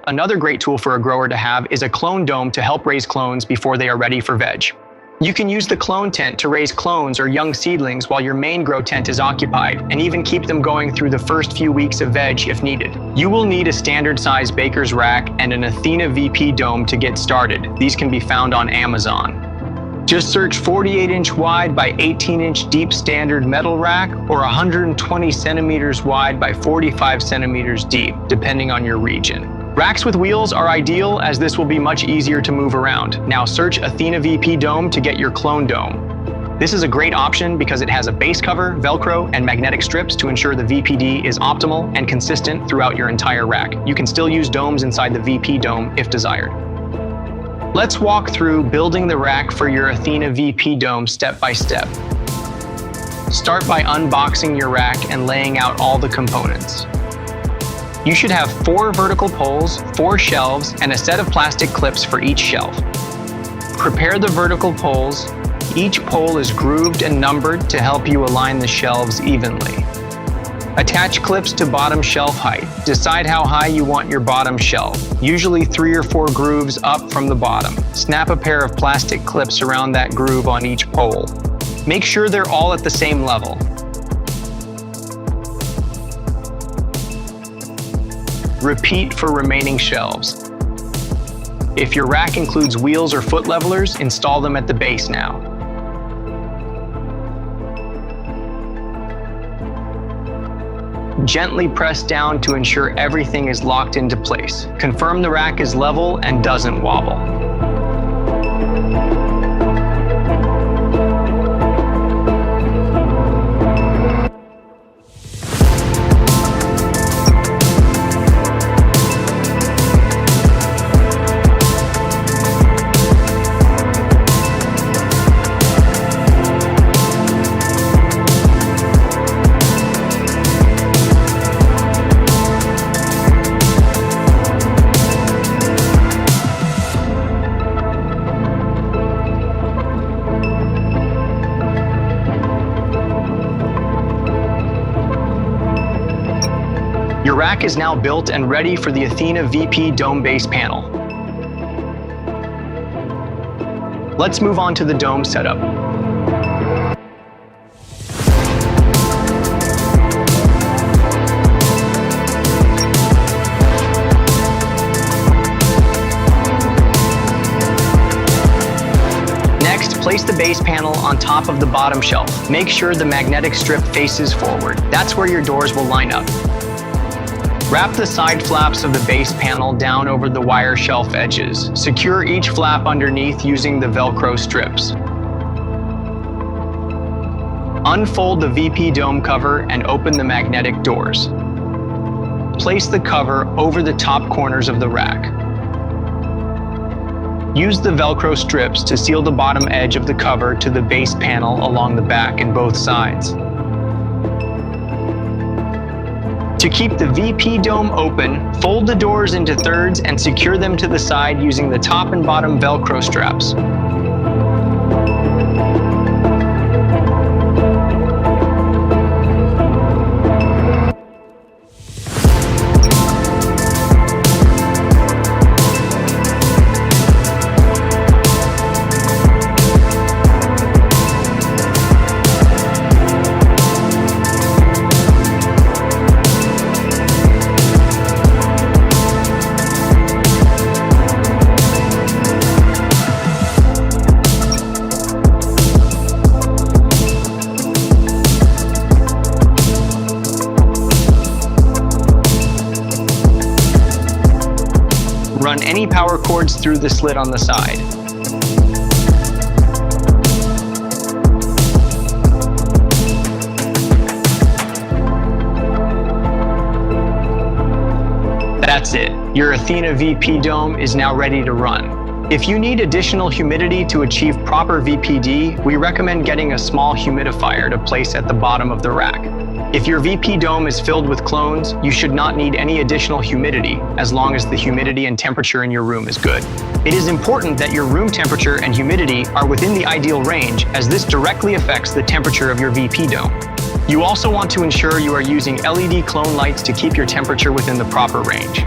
Another great tool for a grower to have is a clone dome to help raise clones before they are ready for veg. You can use the clone tent to raise clones or young seedlings while your main grow tent is occupied, and even keep them going through the first few weeks of veg if needed. You will need a standard size baker's rack and an Athena VPDome to get started. These can be found on Amazon. Just search 48-inch wide by 18-inch deep standard metal rack or 120 centimeters wide by 45 centimeters deep, depending on your region. Racks with wheels are ideal as this will be much easier to move around. Now search Athena VPDome to get your clone dome. This is a great option because it has a base cover, Velcro, and magnetic strips to ensure the VPD is optimal and consistent throughout your entire rack. You can still use domes inside the VPDome if desired. Let's walk through building the rack for your Athena VPDome step by step. Start by unboxing your rack and laying out all the components. You should have 4 vertical poles, 4 shelves, and a set of plastic clips for each shelf. Prepare the vertical poles. Each pole is grooved and numbered to help you align the shelves evenly. Attach clips to bottom shelf height. Decide how high you want your bottom shelf, usually 3 or 4 grooves up from the bottom. Snap a pair of plastic clips around that groove on each pole. Make sure they're all at the same level. Repeat for remaining shelves. If your rack includes wheels or foot levelers, install them at the base now. Gently press down to ensure everything is locked into place. Confirm the rack is level and doesn't wobble. Your rack is now built and ready for the Athena VPDome base panel. Let's move on to the dome setup. Next, place the base panel on top of the bottom shelf. Make sure the magnetic strip faces forward. That's where your doors will line up. Wrap the side flaps of the base panel down over the wire shelf edges. Secure each flap underneath using the Velcro strips. Unfold the VPDome cover and open the magnetic doors. Place the cover over the top corners of the rack. Use the Velcro strips to seal the bottom edge of the cover to the base panel along the back and both sides. To keep the VPDome open, fold the doors into thirds and secure them to the side using the top and bottom Velcro straps. Run any power cords through the slit on the side. That's it. Your Athena VPDome is now ready to run. If you need additional humidity to achieve proper VPD, we recommend getting a small humidifier to place at the bottom of the rack. If your VPDome is filled with clones, you should not need any additional humidity as long as the humidity and temperature in your room is good. It is important that your room temperature and humidity are within the ideal range, as this directly affects the temperature of your VPDome. You also want to ensure you are using LED clone lights to keep your temperature within the proper range.